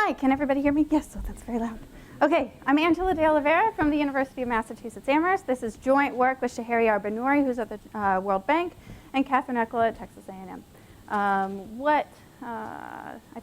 Hi, can everybody hear me? Yes, so that's very loud. Okay, I'm Angela Day Oliveira from the University of Massachusetts Amherst. This is joint work with Shahari Arbanouri, who's at the World Bank, and Catherine Eckler at Texas A&M. I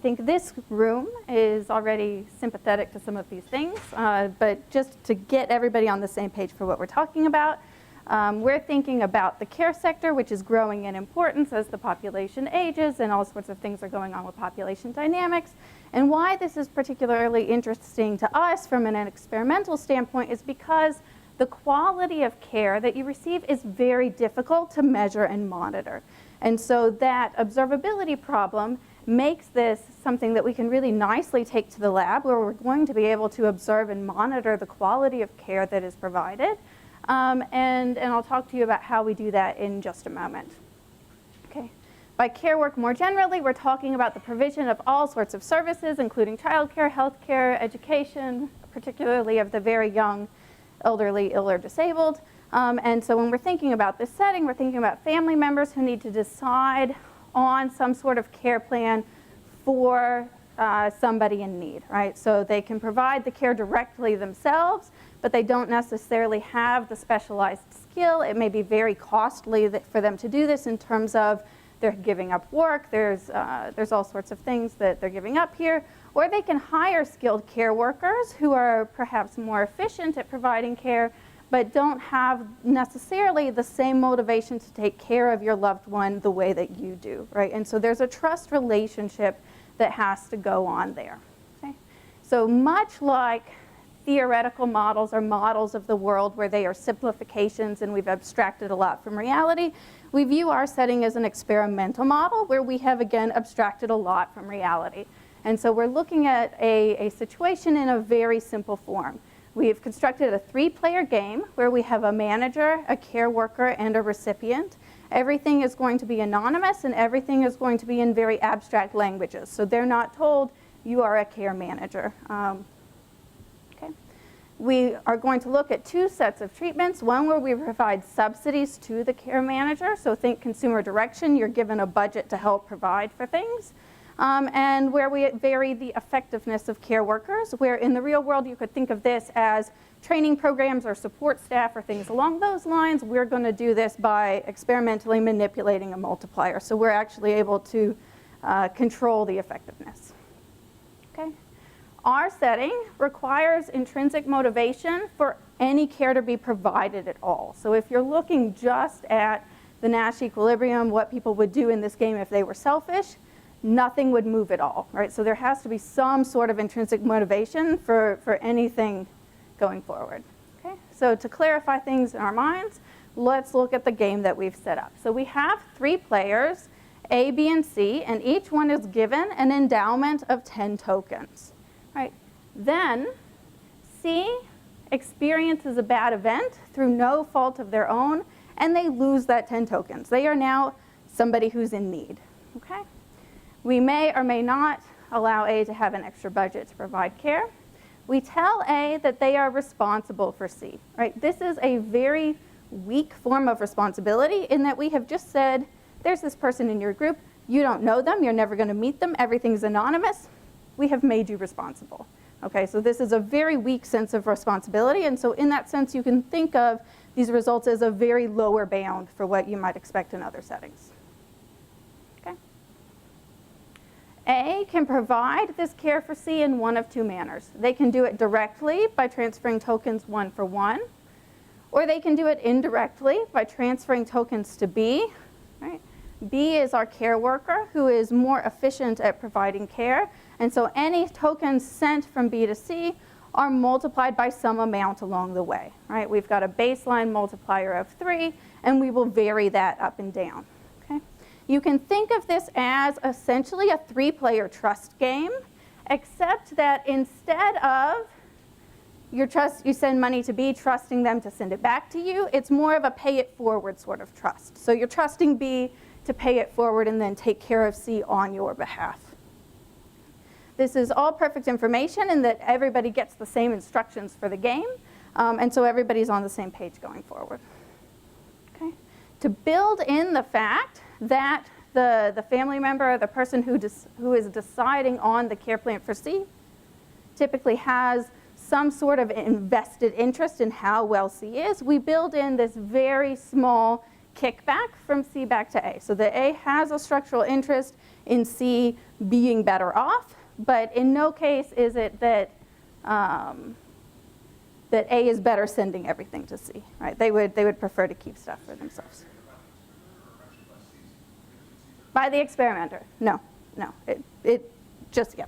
think this room is already sympathetic to some of these things, but just to get everybody on the same page for what we're talking about, we're thinking about the care sector, which is growing in importance as the population ages and all sorts of things are going on with population dynamics. And why this is particularly interesting to us from an experimental standpoint is because the quality of care that you receive is very difficult to measure and monitor. And so that observability problem makes this something that we can really nicely take to the lab, where we're going to be able to observe and monitor the quality of care that is provided. And I'll talk to you about how we do that in just a moment. Okay. By care work more generally, we're talking about the provision of all sorts of services, including childcare, healthcare, education, particularly of the very young, elderly, ill, or disabled. And so when we're thinking about this setting, we're thinking about family members who need to decide on some sort of care plan for somebody in need, right? So they can provide the care directly themselves, but they don't necessarily have the specialized skill. It may be very costly for them to do this in terms of they're giving up work. There's all sorts of things that they're giving up here. Or they can hire skilled care workers who are perhaps more efficient at providing care, but don't have necessarily the same motivation to take care of your loved one the way that you do, right? And so there's a trust relationship that has to go on there. Okay? So much like theoretical models or models of the world where they are simplifications and we've abstracted a lot from reality, we view our setting as an experimental model where we have, again, abstracted a lot from reality. And so we're looking at a situation in a very simple form. We've constructed a 3-player game where we have a manager, a care worker, and a recipient. Everything is going to be anonymous and everything is going to be in very abstract languages. So they're not told, you are a care manager. We are going to look at 2 sets of treatments, one where we provide subsidies to the care manager, so think consumer direction, you're given a budget to help provide for things, and where we vary the effectiveness of care workers, where in the real world you could think of this as training programs or support staff or things along those lines. We're going to do this by experimentally manipulating a multiplier, so we're actually able to control the effectiveness. Okay. Our setting requires intrinsic motivation for any care to be provided at all. So if you're looking just at the Nash equilibrium, what people would do in this game if they were selfish, nothing would move at all, right? So there has to be some sort of intrinsic motivation for anything going forward. Okay? So to clarify things in our minds, let's look at the game that we've set up. So we have 3 players, A, B, and C, and each one is given an endowment of 10 tokens. Right. Then C experiences a bad event through no fault of their own, and they lose that 10 tokens. They are now somebody who's in need. Okay? We may or may not allow A to have an extra budget to provide care. We tell A that they are responsible for C. Right? This is a very weak form of responsibility in that we have just said, there's this person in your group, you don't know them, you're never going to meet them, everything's anonymous. We have made you responsible. Okay, so this is a very weak sense of responsibility, and so in that sense you can think of these results as a very lower bound for what you might expect in other settings. Okay. A can provide this care for C in one of 2 manners. They can do it directly by transferring tokens 1 for 1, or they can do it indirectly by transferring tokens to B. Right? B is our care worker who is more efficient at providing care. And so any tokens sent from B to C are multiplied by some amount along the way, right? We've got a baseline multiplier of 3, and we will vary that up and down, okay? You can think of this as essentially a 3-player trust game, except that instead of you send money to B, trusting them to send it back to you, it's more of a pay it forward sort of trust. So you're trusting B to pay it forward and then take care of C on your behalf. This is all perfect information in that everybody gets the same instructions for the game, and so everybody's on the same page going forward. Okay? To build in the fact that the family member, the person who is deciding on the care plan for C, typically has some sort of invested interest in how well C is, we build in this very small kickback from C back to A. So the A has a structural interest in C being better off, but in no case is it that that A is better sending everything to C, right? They would prefer to keep stuff for themselves. By the experimenter? No. It just, yeah.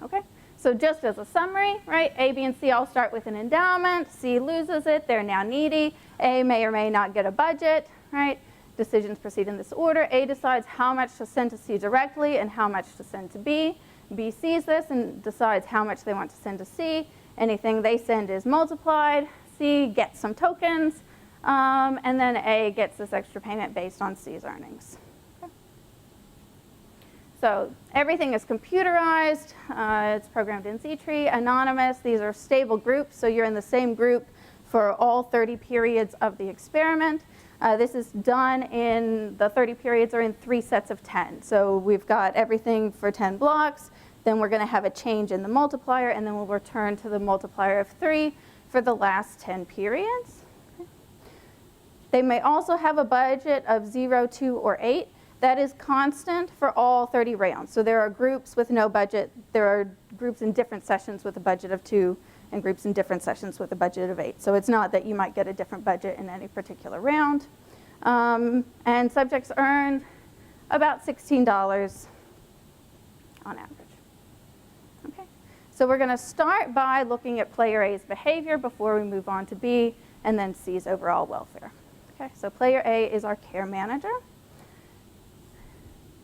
Okay. So just as a summary, right, A, B, and C all start with an endowment. C loses it. They're now needy. A may or may not get a budget, right? Decisions proceed in this order. A decides how much to send to C directly and how much to send to B. B sees this and decides how much they want to send to C. Anything they send is multiplied. C gets some tokens, and then A gets this extra payment based on C's earnings. So everything is computerized. It's programmed in Z-tree, anonymous. These are stable groups, so you're in the same group for all 30 periods of the experiment. This is done in, the 30 periods are in 3 sets of 10. So we've got everything for 10 blocks. Then we're going to have a change in the multiplier, and then we'll return to the multiplier of 3 for the last 10 periods. They may also have a budget of 0, 2, or 8. That is constant for all 30 rounds. So there are groups with no budget. There are groups in different sessions with a budget of 2 and groups in different sessions with a budget of 8. So it's not that you might get a different budget in any particular round. And subjects earned about $16 on average. Okay. So we're going to start by looking at player A's behavior before we move on to B and then C's overall welfare. Okay. So player A is our care manager.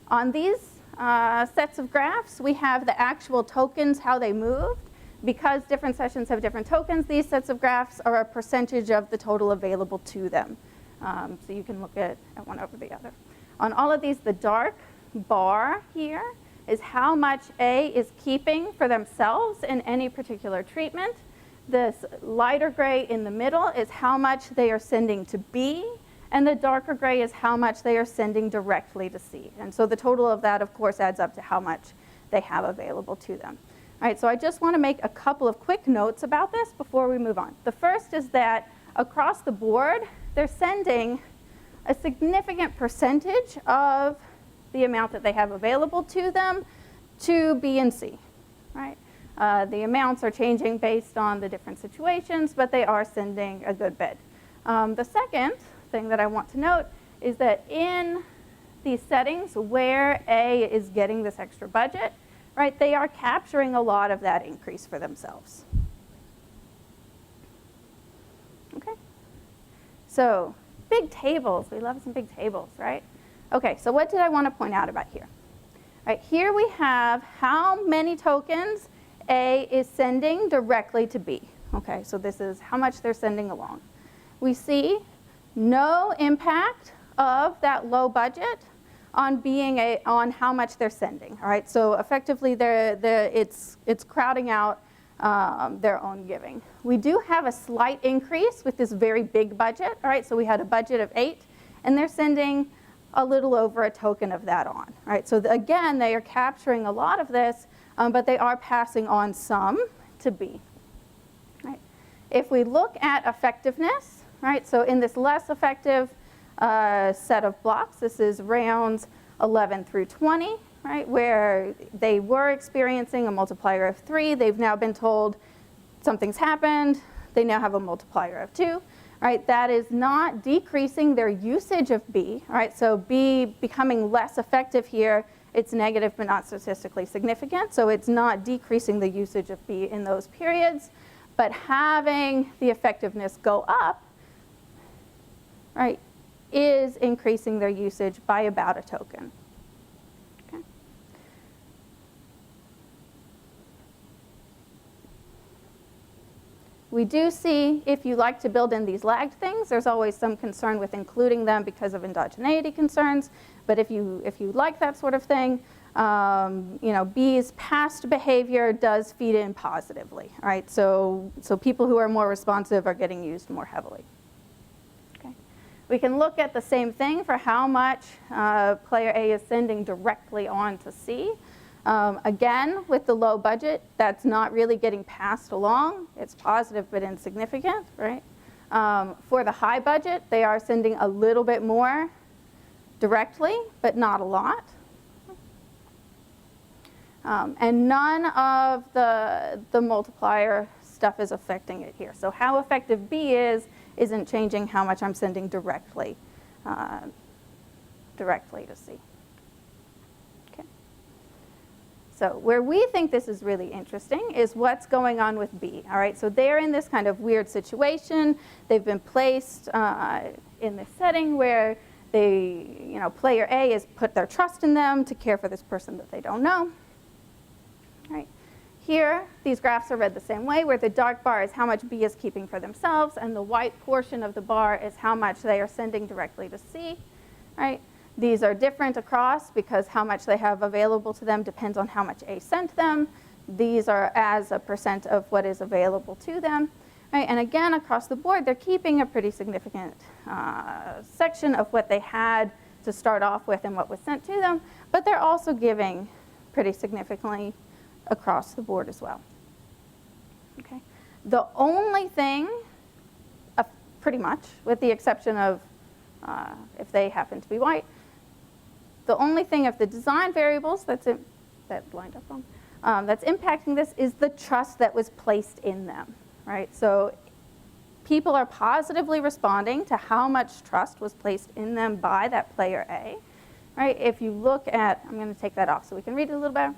On these sets of graphs, we have the actual tokens, how they moved. Because different sessions have different tokens, these sets of graphs are a percentage of the total available to them. So you can look at one over the other. On all of these, the dark bar here is how much A is keeping for themselves in any particular treatment. This lighter gray in the middle is how much they are sending to B. And the darker gray is how much they are sending directly to C. And so the total of that, of course, adds up to how much they have available to them. All right, so I just want to make a couple of quick notes about this before we move on. The first is that across the board, they're sending a significant percentage of the amount that they have available to them to B and C. Right? The amounts are changing based on the different situations, but they are sending a good bit. The second thing that I want to note is that in these settings where A is getting this extra budget, right, they are capturing a lot of that increase for themselves. Okay? So big tables. We love some big tables, right? Okay, so what did I want to point out about here? Right, here we have how many tokens A is sending directly to B. Okay, so this is how much they're sending along. We see no impact of that low budget on on how much they're sending. All right, so effectively, it's crowding out their own giving. We do have a slight increase with this very big budget. All right, so we had a budget of 8, and they're sending a little over a token of that on. All right, so again, they are capturing a lot of this, but they are passing on some to B. All right. If we look at effectiveness. Right, so in this less effective set of blocks, this is rounds 11 through 20, right, where they were experiencing a multiplier of 3. They've now been told something's happened. They now have a multiplier of 2. Right, that is not decreasing their usage of B. Right, so B becoming less effective here, it's negative but not statistically significant. So it's not decreasing the usage of B in those periods, but having the effectiveness go up, right, is increasing their usage by about a token. Okay. We do see, if you like to build in these lagged things, there's always some concern with including them because of endogeneity concerns. But if you like that sort of thing, you know, B's past behavior does feed in positively. Right? So people who are more responsive are getting used more heavily. We can look at the same thing for how much player A is sending directly on to C. Again, with the low budget, that's not really getting passed along. It's positive but insignificant, right? For the high budget, they are sending a little bit more directly, but not a lot. And none of the multiplier stuff is affecting it here. So how effective B isn't changing how much I'm sending directly to C. Okay. So where we think this is really interesting is what's going on with B. All right, so they're in this kind of weird situation. They've been placed in this setting where player A has put their trust in them to care for this person that they don't know. Right. Here, these graphs are read the same way, where the dark bar is how much B is keeping for themselves, and the white portion of the bar is how much they are sending directly to C. Right. These are different across because how much they have available to them depends on how much A sent them. These are as a % of what is available to them. Right. And again, across the board, they're keeping a pretty significant section of what they had to start off with and what was sent to them, but they're also giving pretty significantly across the board as well. Okay. The only thing, pretty much, with the exception of if they happen to be white, the only thing of the design variables that's impacting this is the trust that was placed in them, right? So people are positively responding to how much trust was placed in them by that player A, right? If you look at, I'm going to take that off so we can read it a little better.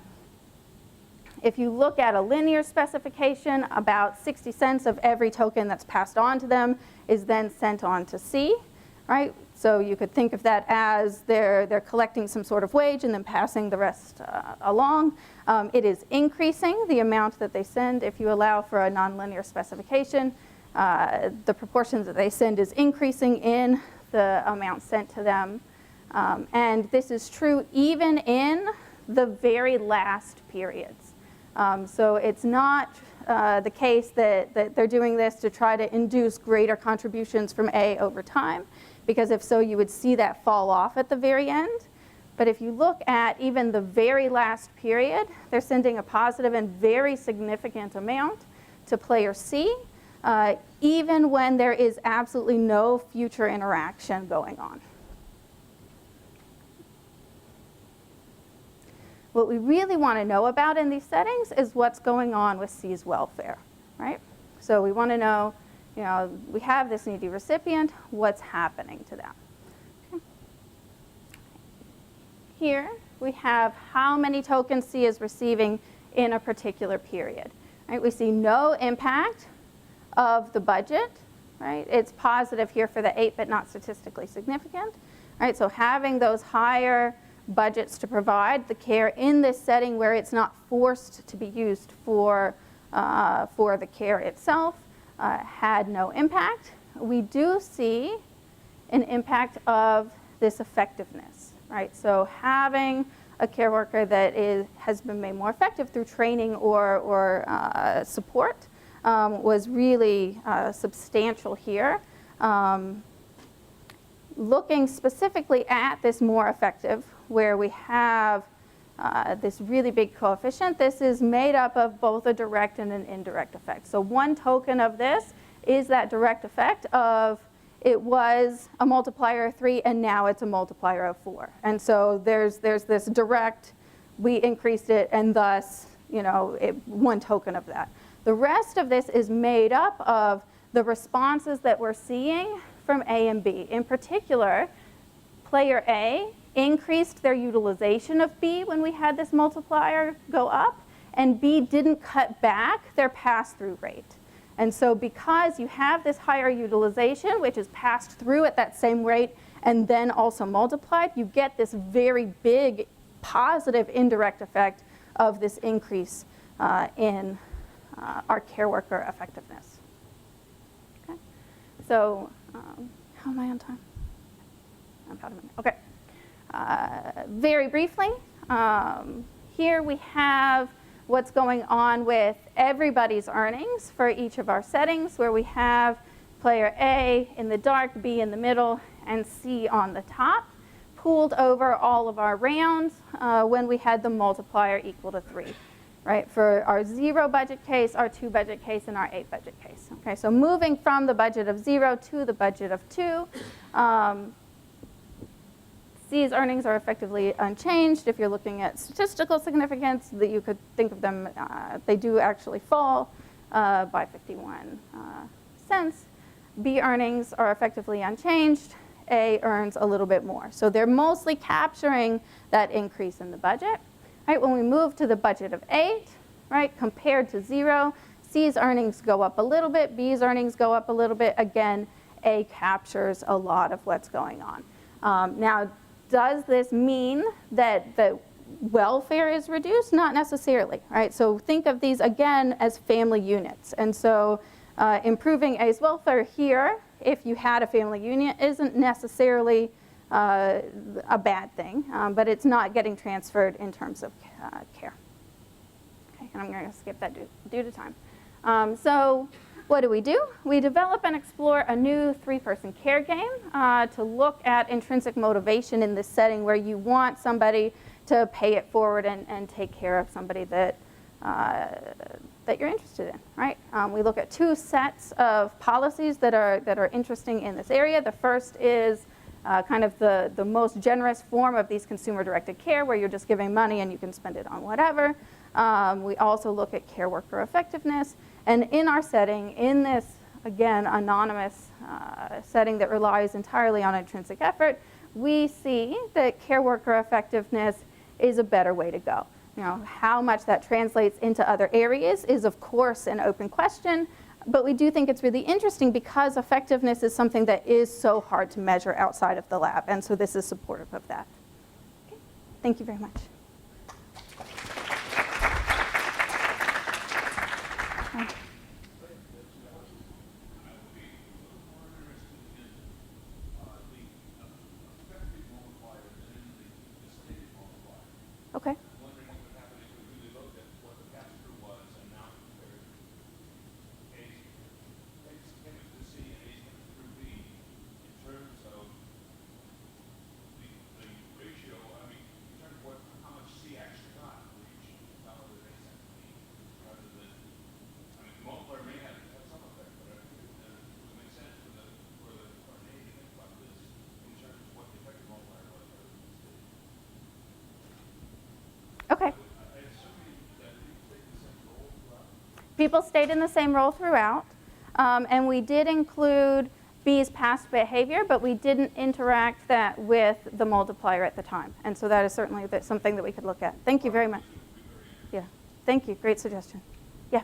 If you look at a linear specification, about 60 cents of every token that's passed on to them is then sent on to C, right? So you could think of that as they're collecting some sort of wage and then passing the rest along. It is increasing the amount that they send if you allow for a nonlinear specification. The proportions that they send is increasing in the amount sent to them. And this is true even in the very last periods. So it's not the case that they're doing this to try to induce greater contributions from A over time, because if so, you would see that fall off at the very end. But if you look at even the very last period, they're sending a positive and very significant amount to player C, even when there is absolutely no future interaction going on. What we really want to know about in these settings is what's going on with C's welfare, right? So we want to know, we have this needy recipient, what's happening to them? Okay. Here we have how many tokens C is receiving in a particular period, right? We see no impact of the budget, right? It's positive here for the 8, but not statistically significant, right? So having those higher budgets to provide the care in this setting where it's not forced to be used for the care itself had no impact. We do see an impact of this effectiveness, right? So having a care worker that has been made more effective through training or support was really substantial here. Looking specifically at this more effective, where we have this really big coefficient, this is made up of both a direct and an indirect effect. So one token of this is that direct effect of it was a multiplier of 3 and now it's a multiplier of 4. And so there's this direct, we increased it, and thus, one token of that. The rest of this is made up of the responses that we're seeing from A and B. In particular, player A increased their utilization of B when we had this multiplier go up, and B didn't cut back their pass-through rate. And so because you have this higher utilization, which is passed through at that same rate and then also multiplied, you get this very big positive indirect effect of this increase in our care worker effectiveness. Okay. So how am I on time? I'm about a minute. Okay. Very briefly, here we have what's going on with everybody's earnings for each of our settings, where we have player A in the dark, B in the middle, and C on the top. pooled over all of our rounds when we had the multiplier equal to 3. Right, for our 0 budget case, our 2 budget case, and our 8 budget case. Okay, so moving from the budget of 0 to the budget of 2, C's earnings are effectively unchanged. If you're looking at statistical significance, that you could think of them, they do actually fall by 51 cents. B earnings are effectively unchanged. A earns a little bit more. So they're mostly capturing that increase in the budget. Right, when we move to the budget of 8, right, compared to 0, C's earnings go up a little bit, B's earnings go up a little bit. Again, A captures a lot of what's going on. Now, does this mean that the welfare is reduced? Not necessarily, right? So think of these, again, as family units. And so improving A's welfare here, if you had a family unit, isn't necessarily a bad thing, but it's not getting transferred in terms of care. Okay, and I'm going to skip that due to time. So what do? We develop and explore a new 3-person care game to look at intrinsic motivation in this setting where you want somebody to pay it forward and take care of somebody that you're interested in, right? We look at 2 sets of policies that are interesting in this area. The first is kind of the most generous form of these consumer-directed care where you're just giving money and you can spend it on whatever. We also look at care worker effectiveness. And in our setting, in this, again, anonymous setting that relies entirely on intrinsic effort, we see that care worker effectiveness is a better way to go. You know, how much that translates into other areas is, of course, an open question. But we do think it's really interesting because effectiveness is something that is so hard to measure outside of the lab. And so this is supportive of that. Okay. Thank you very much. Okay. Okay. People stayed in the same role throughout, and we did include B's past behavior, but we didn't interact that with the multiplier at the time. And so that is certainly something that we could look at. Thank you very much. Yeah, thank you. Great suggestion. Yeah.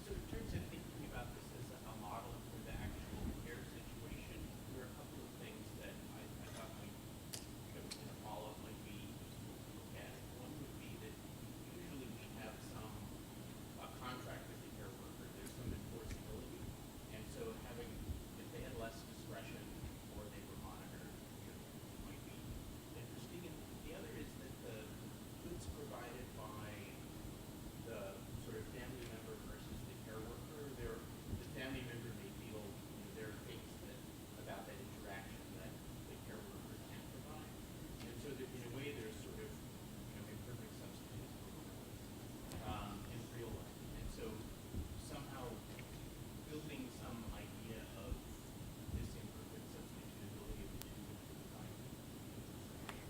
So in terms of thinking about this as a model for the actual care situation, there are a couple of things that I thought might, in a follow-up might be useful to look at. One would be that usually we have some contract with the care worker. There's some enforceability. And so having, if they had less discretion or they were monitored, might be interesting. And the other is that the goods provided by the sort of family member versus the care worker, the family member may feel there are things about that interaction that the care worker can't provide. And so that in a way there's sort of imperfect substitutes in real life. And so somehow building some idea of this imperfect substitutability of the two design.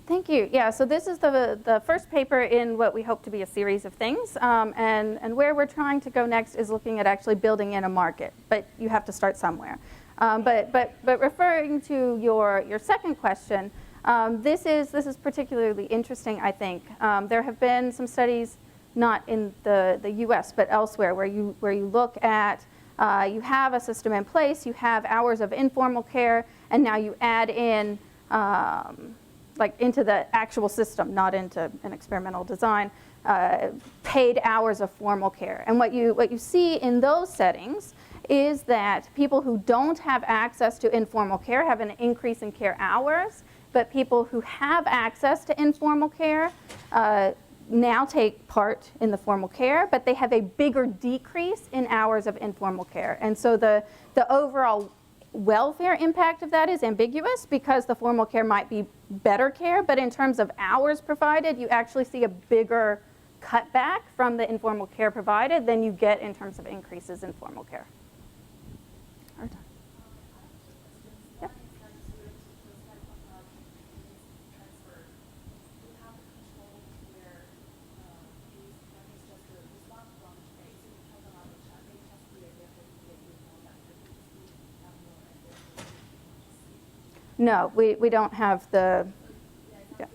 Thank you. Yeah, so this is the first paper in what we hope to be a series of things. And where we're trying to go next is looking at actually building in a market. But you have to start somewhere. But referring to your second question, this is particularly interesting, I think. There have been some studies, not in the US, but elsewhere, where you look at, you have a system in place, you have hours of informal care, and now you add in like into the actual system, not into an experimental design, paid hours of formal care. And what you see in those settings is that people who don't have access to informal care have an increase in care hours, but people who have access to informal care now take part in the formal care, but they have a bigger decrease in hours of informal care. And so the overall welfare impact of that is ambiguous because the formal care might be better care, but in terms of hours provided, you actually see a bigger cutback from the informal care provided than you get in terms of increases in formal care. Yep. No, we don't have the, yeah.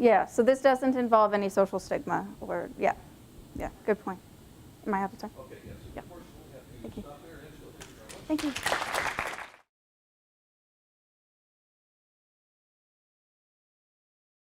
Yeah, so this doesn't involve any social stigma or, yeah, good point. Am I out of time? Okay, yes. Yeah. Unfortunately, we have to Thank you. stop there and so thank you very much. Thank you.